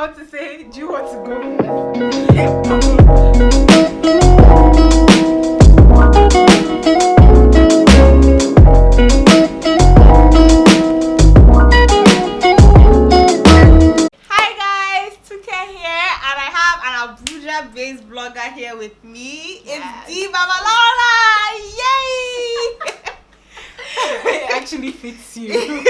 want to say, do you want to go? Hi guys, Tuke here, and I have an Abuja based blogger here with me. It's Dee Babalola! Yay! It actually fits you.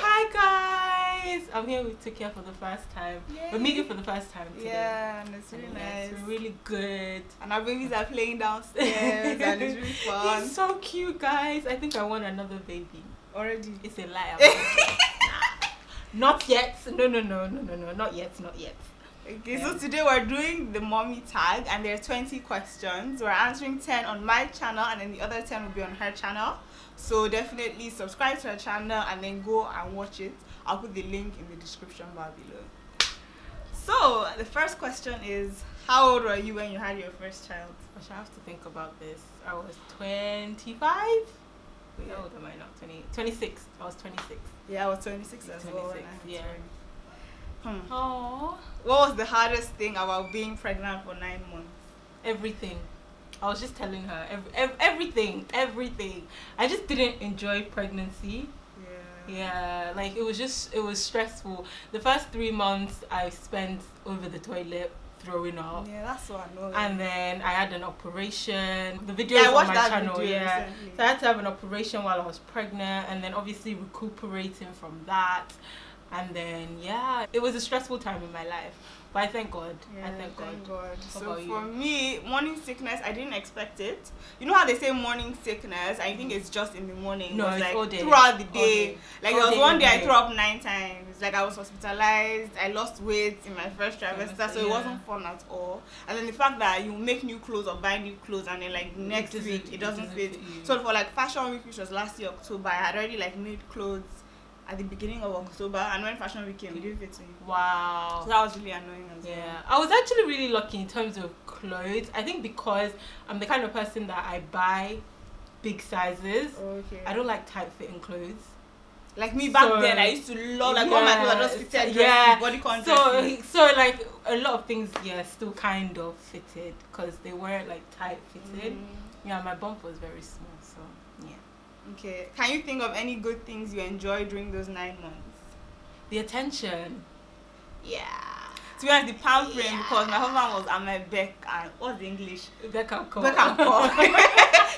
Hi guys, I'm here with Tuke for the first time. Yay. We're meeting for the first time today. Yeah, and it's really nice. It's really good. And our babies are playing downstairs and it's really fun. He's so cute, guys. I think I want another baby. Already. It's a lie. Not yet. No, not yet. Okay, so today we're doing the mommy tag and there are 20 questions. We're answering 10 on my channel and then the other 10 will be on her channel. So definitely subscribe to her channel and then go and watch it. I'll put the link in the description bar below. So the first question is, how old were you when you had your first child? I shall have to think about this. I was 25. Wait, how old am I now? 26. I was 26. Yeah, I was 26 as well. Yeah. What was the hardest thing about being pregnant for 9 months? Everything. I was just telling her everything. I just didn't enjoy pregnancy. Yeah, like it was stressful. The first 3 months I spent over the toilet throwing up. Yeah, that's so annoying. And then I had an operation. The video is on my channel. Yeah, recently. So I had to have an operation while I was pregnant, and then obviously recuperating from that. And then it was a stressful time in my life, but I thank God. I thank God. So for me, morning sickness, I didn't expect it. You know how they say morning sickness? I think it's just in the morning. No, it's like all day. Throughout the day. Like All there was day, one day I day. threw up 9 times. Like I was hospitalized. I lost weight in my first trimester, so it wasn't fun at all. And then the fact that you make new clothes or buy new clothes, and then like next week it doesn't fit. So for like Fashion Week, which was last year October, I had already like made clothes at the beginning of October, and when Fashion Week came, it didn't fit me. Wow. So that was really annoying as well. Yeah, I was actually really lucky in terms of clothes. I think because I'm the kind of person that I buy big sizes. Okay. I don't like tight fitting clothes. Like me back then, I used to love all my clothes are just fitted dresses, body content. So like a lot of things, still kind of fitted because they weren't like tight fitted. Yeah, my bump was very small, so yeah. Okay. Can you think of any good things you enjoyed during those 9 months? The attention. Yeah. To be honest, the pampering, because my husband was at my beck and what's the English? Beck and call. He was at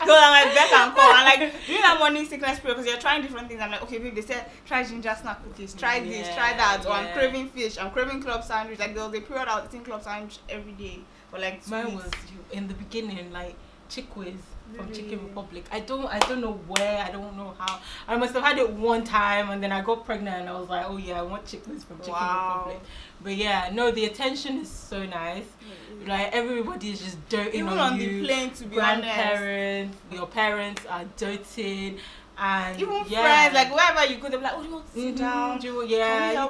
my beck and call, and like during that morning sickness period, because you're trying different things. I'm like, okay, babe, they said try ginger snap cookies, try this, try that, or I'm craving fish, I'm craving club sandwich. Like there was a period I was eating club sandwich every day for like 2 Mine weeks. was in the beginning like Chickwiz from Chicken Republic. I don't know where, I don't know how. I must have had it one time and then I got pregnant and I was like, oh yeah, I want Chickwiz from Chicken Republic. But the attention is so nice. Like everybody is just doting Even on the you. plane, to be Grandparents, your parents are doting. And even friends, like wherever you go, they're like, oh, you want to sit down? You're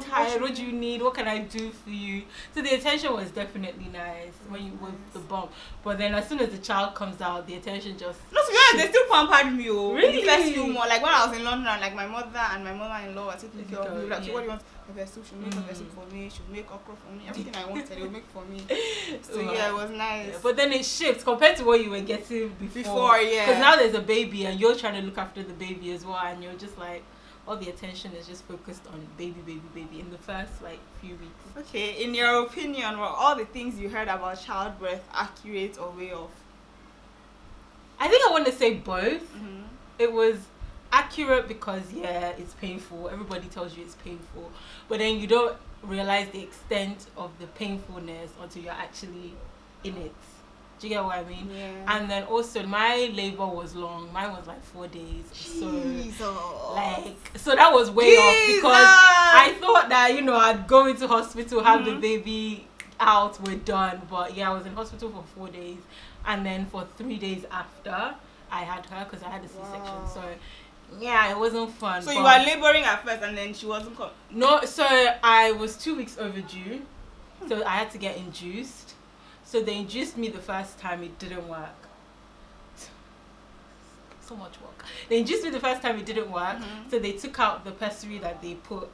tired. What do you need? What can I do for you? So the attention was definitely nice when you with the bump. But then as soon as the child comes out, the attention just No, to be honest, they still pampered me. Really? The first few months, like when I was in London, like my mother and my mother-in-law were taking care of me. Like, so what do you want? Pepper soup. She'll make pepper soup for me. She'll make okra for me. Everything I wanted, they would make for me. So it was nice. Yeah, but then it shifts compared to what you were getting before. Because now there's a baby and you're trying to look after the baby as well, and you're just like, all the attention is just focused on baby in the first like few weeks. Okay, in your opinion, were all the things you heard about childbirth accurate or way off? I think I want to say both. It was accurate because it's painful. Everybody tells you it's painful, but then you don't realize the extent of the painfulness until you're actually in it. Do you get what I mean? Yeah. And then also my labor was long. Mine was like 4 days. So that was way off because I thought that I'd go into hospital, have the baby out, we're done. But I was in hospital for 4 days, and then for 3 days after I had her because I had a C-section. So it wasn't fun. So you were laboring at first and then she wasn't coming? No, so I was 2 weeks overdue. So I had to get induced. So they induced me the first time, it didn't work. So much work. They induced me the first time, it didn't work. So they took out the pessary that they put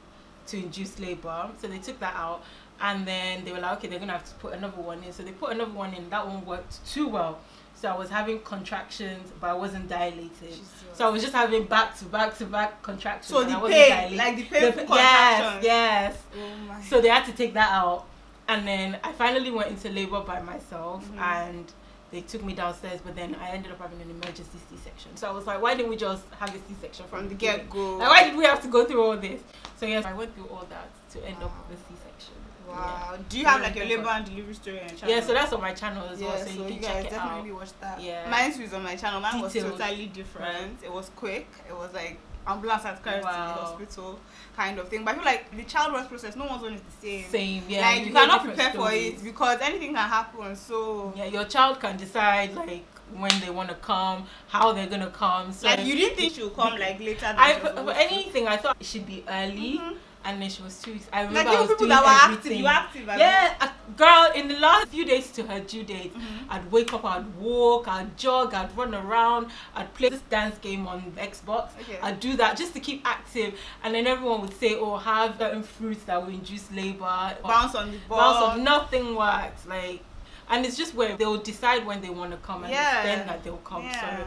to induce labor. So they took that out. And then they were like, okay, they're gonna have to put another one in. So they put another one in. That one worked too well. So I was having contractions, but I wasn't dilated. Jesus. So I was just having back to back contractions. So the pain, like the painful contractions. Yes. Oh my. So they had to take that out. And then I finally went into labor by myself, and they took me downstairs, but then I ended up having an emergency C-section. So I was like, why didn't we just have a C-section from the get-go? Like, why did we have to go through all this? So yes, I went through all that to end up with a C-section. Wow. Yeah. Do you have like your labor and delivery story on your channel? Yeah, so that's on my channel as well, so you can check it out. Definitely watch that. Yeah. Mine was on my channel. Mine Detailed. was totally different. Right. It was quick. It was like ambulance at carried to the hospital kind of thing. But I feel like the childbirth process, no one's one is the same. Same, yeah. Like you cannot prepare for it because anything can happen. So yeah, your child can decide like when they want to come, how they're gonna come. So like you didn't think she would come like later than for anything, I thought it should be early. And then she was 2 weeks. I remember like I was doing that everything. You were active. Yeah, girl. In the last few days to her due date, I'd wake up, I'd walk, I'd jog, I'd run around, I'd play this dance game on the Xbox. Okay. I'd do that just to keep active. And then everyone would say, "Oh, have certain fruits that will induce labor." Bounce on the ball. Nothing works. Like, and it's just where they'll decide when they want to come, and it's then that they'll come. Yeah. So.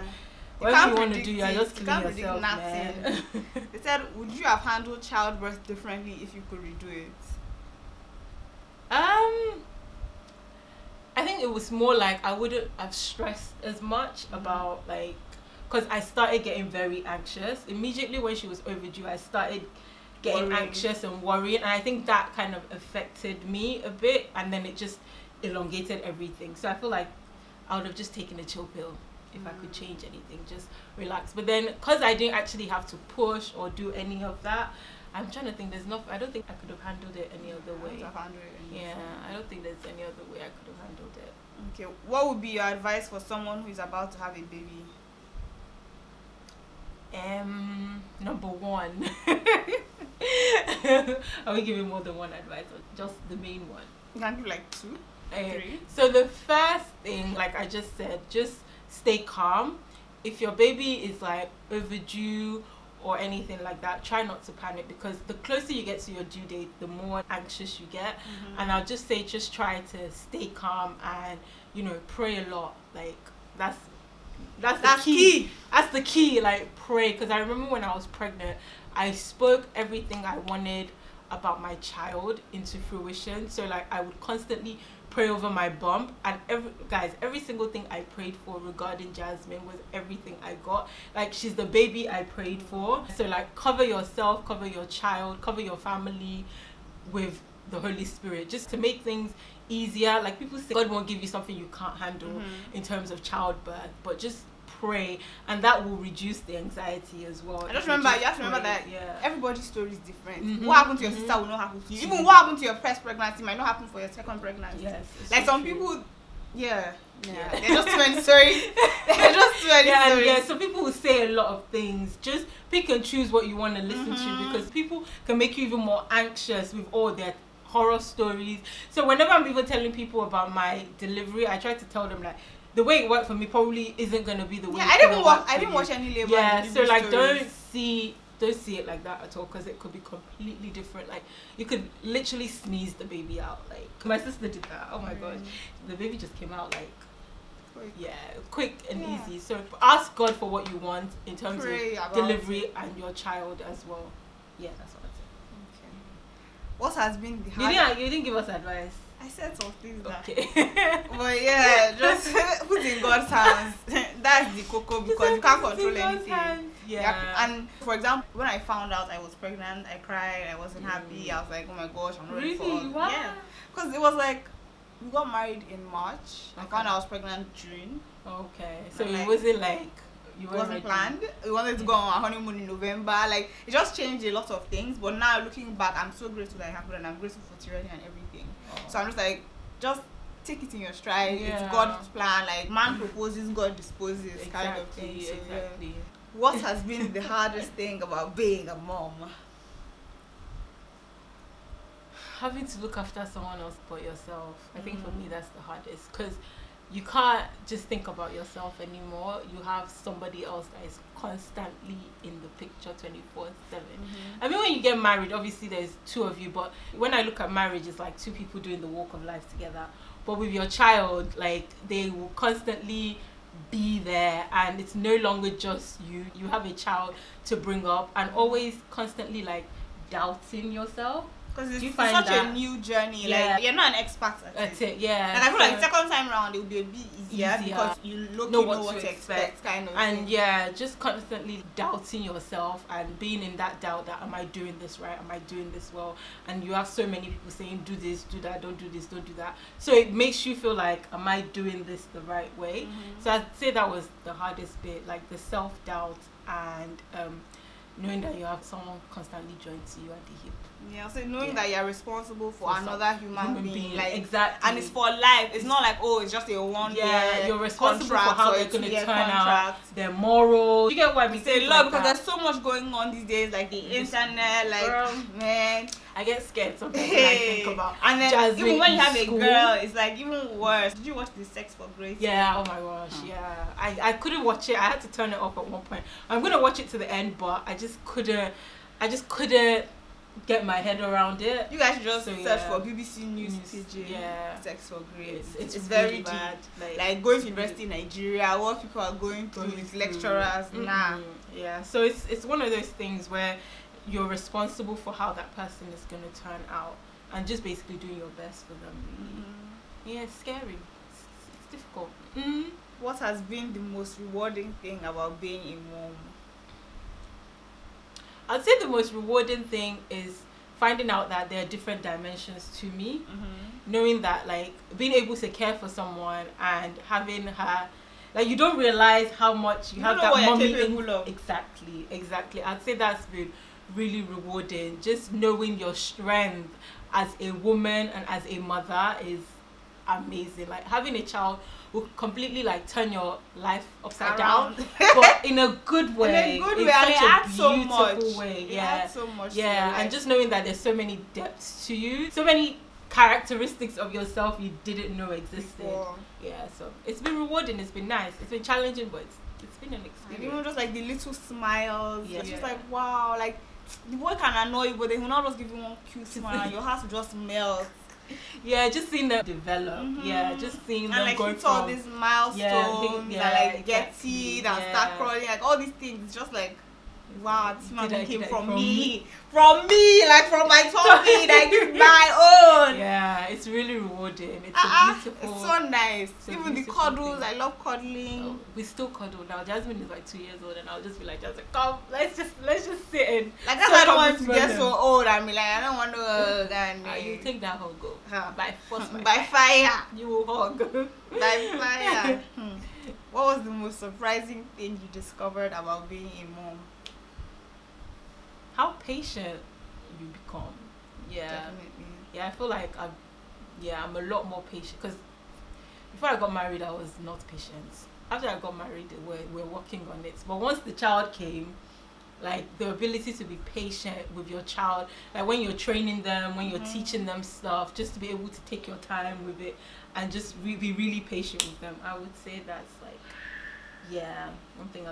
Whatever you want to do, you're just killing yourself, man. They said, would you have handled childbirth differently if you could redo it? I think it was more like I wouldn't have stressed as much about like, because I started getting very anxious. Immediately when she was overdue, I started getting anxious and worrying. And I think that kind of affected me a bit. And then it just elongated everything. So I feel like I would have just taken a chill pill. If I could change anything, just relax. But then, because I didn't actually have to push or do any of that, I'm trying to think. There's no. I don't think I could have handled it any other way. I don't think there's any other way I could have handled it. Okay, what would be your advice for someone who is about to have a baby? Number one. Are we giving more than one advice or just the main one? You can give like 2, 3. So the first thing, like I just said, just stay calm. If your baby is like overdue or anything like that, try not to panic, because the closer you get to your due date, the more anxious you get. And I'll just say, just try to stay calm and, you know, pray a lot. Like that's the key. That's the key. Like, pray. Because I remember when I was pregnant, I spoke everything I wanted about my child into fruition. So like I would constantly pray over my bump, and every single thing I prayed for regarding Jasmine was everything I got. Like, she's the baby I prayed for. So like, cover yourself, cover your child, cover your family with the Holy Spirit, just to make things easier. Like, people say God won't give you something you can't handle in terms of childbirth, but just pray, and that will reduce the anxiety as well. I just remember, you have to remember that everybody's story is different. What happened to your sister will not happen to you. Even what happened to your first pregnancy might not happen for your second pregnancy. Yes, like some people, they're just too many stories. They're just too many stories. Yeah, so people will say a lot of things. Just pick and choose what you want to listen to, because people can make you even more anxious with all their horror stories. So whenever I'm even telling people about my delivery, I try to tell them like, the way it worked for me probably isn't going to be the way I didn't watch any labor. Yeah, so like don't see it like that at all, because it could be completely different. Like, you could literally sneeze the baby out. Like, my sister did that. Oh my gosh, the baby just came out like quick and easy. So ask God for what you want in terms of delivery and your child as well. Yeah, that's what I'd say. Okay. What has been the hardest? You didn't give us advice. I said some things that. Okay. But yeah, just put in God's hands. That's the cocoa, because you can't control anything. Yeah. And for example, when I found out I was pregnant, I cried. I wasn't happy. I was like, oh my gosh, I'm not ready for it. Yeah. Because it was like, we got married in March. I found out I was pregnant June. Okay. So it wasn't like. It wasn't planned. We wanted to go on our honeymoon in November. Like, it just changed a lot of things. But now looking back, I'm so grateful that it happened, and I'm grateful for Tyranny and everything. So I'm just like, just take it in your stride. It's God's plan. Like, man proposes, God disposes, kind of thing. So, exactly. What has been the hardest thing about being a mom? Having to look after someone else but yourself. I think for me that's the hardest, because you can't just think about yourself anymore. You have somebody else that is constantly in the picture 24/7. I mean, when you get married, obviously there's two of you, but when I look at marriage, it's like two people doing the walk of life together. But with your child, like, they will constantly be there, and it's no longer just you have a child to bring up, and always constantly like doubting yourself. Because it's such a new journey. Yeah. Like, you're not an expert at That's it, yeah. And I feel like second time around it will be a bit easier because you know what to expect, kind of. And yeah, just constantly doubting yourself and being in that doubt that, am I doing this right? Am I doing this well? And you have so many people saying, do this, do that, don't do this, don't do that. So it makes you feel like, am I doing this the right way? So I'd say that was the hardest bit, like the self-doubt and knowing that you have someone constantly joined to you at the hip. Yeah, so knowing that you're responsible for another human being, like, exactly, and it's for life. It's not like, oh, it's just a 1 year. You're responsible for how they're going to turn out, their morals. You get what I mean? It's a lot because there's so much going on these days, like the internet, like, man. I get scared sometimes when I think about. And then Jasmine even when you have school. a girl, it's like even worse. Did you watch the Sex for Grace? Yeah. Oh my gosh. Yeah. I couldn't watch it. I had to turn it off at one point. I'm gonna watch it to the end, but I just couldn't get my head around it. You guys should just search for BBC News page. Sex for Grace. It's very really bad. Like going to university in Nigeria, what people are going through with lecturers. Yeah. So it's one of those things where you're responsible for how that person is going to turn out, and just basically doing your best for them, really. Yeah, it's scary. It's difficult. What has been the most rewarding thing about being a mom? I'd say the most rewarding thing is finding out that there are different dimensions to me. Knowing that, like, being able to care for someone and having her, like, you don't realize how much you have that mommy in. Exactly. I'd say that's been really rewarding. Just knowing your strength as a woman and as a mother is amazing. Like, having a child will completely like turn your life upside down, but in a good way. In a good way, and it adds so much. Way. It adds so much. Yeah, and just knowing that there's so many depths to you, so many characteristics of yourself you didn't know existed. Before. Yeah, so it's been rewarding. It's been nice. It's been challenging, but it's been an experience. And even just like the little smiles, it's just like, wow, like the boy can annoy you, but they will not just give you one cute smile and your heart will just melt. Yeah, just seeing them develop. Yeah, just seeing them like go hit all these milestones and like get teeth and start crawling, like all these things. It's just like, wow, this man came from me, like from my tummy, like it's my own. Yeah, it's really rewarding. It's a beautiful. It's so nice. Even the cuddles, I love cuddling. Oh, we still cuddle now. Jasmine is like 2 years old, and I'll just be like, Jasmine, come, let's just sit in. Like that's why I don't want to get so old. I mean, like I don't want to hug. You take that hug, go by force, by fire. You will hug by fire. What was the most surprising thing you discovered about being a mom? How patient you become. Yeah, definitely. Yeah, I feel like I'm a lot more patient, because before I got married I was not patient. After I got married we're working on it, but once the child came, like the ability to be patient with your child, like when you're training them, when you're teaching them stuff, just to be able to take your time with it and just be really patient with them, I would say that's like one thing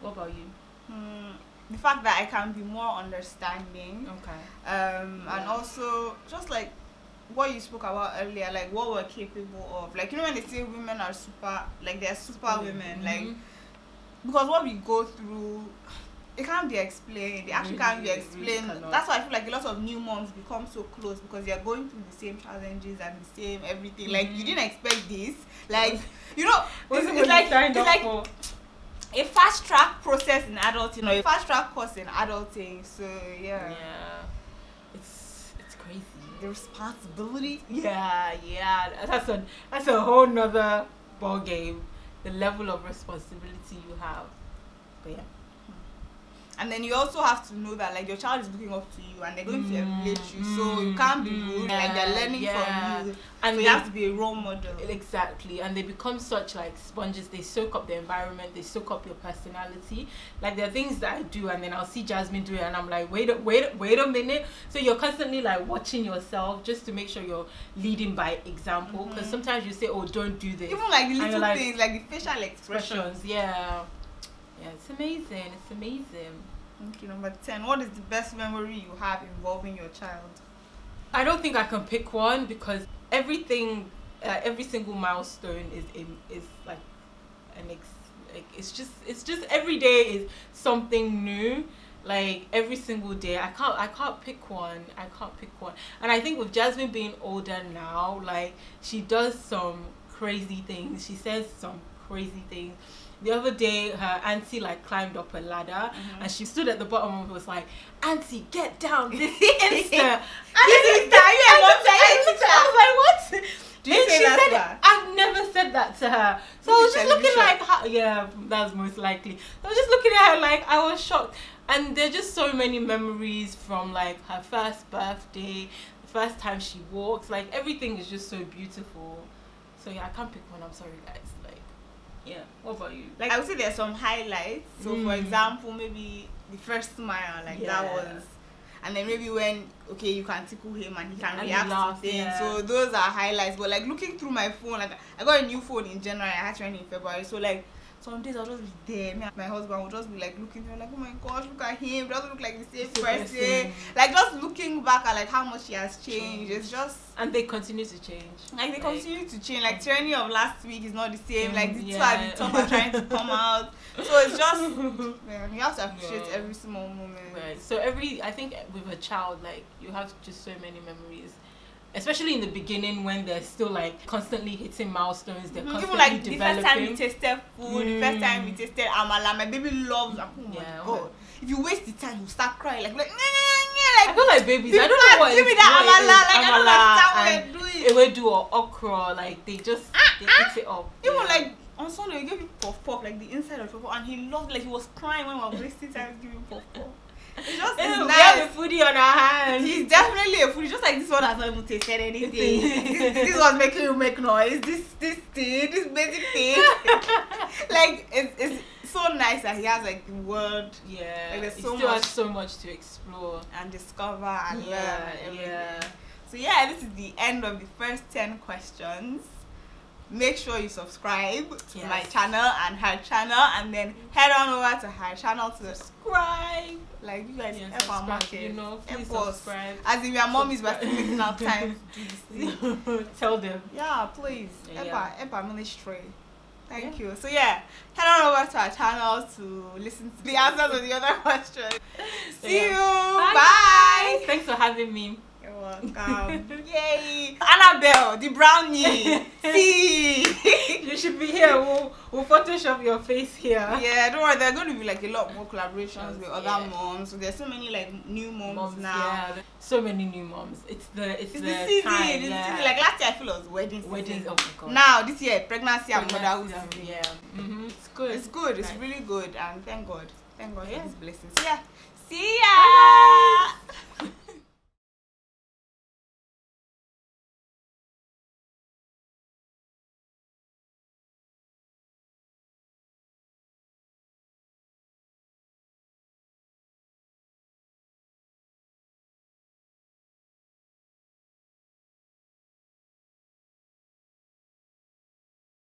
What about you? The fact that I can be more understanding. Okay. And also just like what you spoke about earlier, like what we're capable of. Like, you know when they say women are super, like they're super women, like because what we go through, it can't be explained. It actually can't be explained. That's why I feel like a lot of new moms become so close, because they're going through the same challenges and the same everything. Like you didn't expect this. Like it's like a fast track process in adulting, or a fast track course in adulting. So yeah, it's crazy. The responsibility. Yeah, that's a whole nother ball game. The level of responsibility you have. But yeah. And then you also have to know that like your child is looking up to you and they're going to emulate you, so you can't be rude. Like they're learning from you, and so you have to be a role model. Exactly, and they become such like sponges. They soak up the environment, they soak up your personality. Like there are things that I do, and then I'll see Jasmine do it, and I'm like, wait a minute. So you're constantly like watching yourself just to make sure you're leading by example. Because sometimes you say, oh, don't do this. Even like the little things, like the facial expressions. Yeah, it's amazing. It's amazing. Okay, number 10. What is the best memory you have involving your child? I don't think I can pick one because everything, every single milestone is like it's just every day is something new. Like every single day, I can't pick one. And I think with Jasmine being older now, like she does some crazy things. She says some crazy things. The other day, her auntie like climbed up a ladder and she stood at the bottom and was like, "Auntie, get down this instant!" I was like, "What?" Do you say that to her? I've never said that to her. So I was just looking like, yeah, that's most likely. I was just looking at her like I was shocked. And there's just so many memories from like her first birthday, the first time she walks. Like everything is just so beautiful. So yeah, I can't pick one. I'm sorry, guys. Like, yeah. What about you? Like I would say there's some highlights. So for example, maybe the first smile, like that was. And then maybe when, okay, you can tickle him and he can react to things. Yeah. So those are highlights. But like looking through my phone, like I got a new phone in January, I had training in February. So like some days I'll just be there. Me and my husband will just be like looking through, like, oh my gosh, look at him. Doesn't look like the same person. Like just looking back at like how much he has changed. It's just. And they continue to change. Like they continue to change. Like tyranny of last week is not the same. Like the two at the top are trying to come out. So it's just man, you have to appreciate every small moment. Right. So I think with a child, like you have just so many memories. Especially in the beginning when they're still like constantly hitting milestones, they're constantly like developing. The first time we tasted food, the first time we tasted amala, my baby loves. Oh my god! If you waste the time, you start crying like. I feel like babies. I don't know what. Give me that amala. Like I don't understand what you're doing. Ewedu or okra, like they just they eat it up. Even like on Sunday we gave him puff like the inside of puff, and he loved. Like he was crying when we were wasting time giving puff. It's just nice. We have a foodie on our hands. He's definitely a foodie. Just like this one has not even tasted anything. this was making you make noise. This thing, this basic thing. Like it's so nice that he has like the word. Yeah. Like there's has so much to explore and discover and learn and everything. Yeah. So yeah, this is the end of the first 10 questions. Make sure you subscribe to my channel and her channel, and then head on over to her channel to subscribe. Like you guys, help our market. You know, please subscribe. As if your mommies were still making out time to do this thing. Tell them. Yeah, please. Help our ministry. Thank you. So yeah, head on over to our channel to listen to the answers to the other questions. See you. Bye. Thanks for having me. You're welcome. Yay! Annabelle, the brownie. See. You should be here. We'll Photoshop your face here. Yeah, don't worry. There are going to be like a lot more collaborations with other moms. So there's so many like new moms now. Yeah, so many new moms. It's the season. Time, it's the season. Like last year, I feel it was weddings. Oh my god. Now this year, pregnancy and motherhood. Yeah. It's good. It's good. It's really good, and thank God. Thank God for this blessing. So yeah. See ya.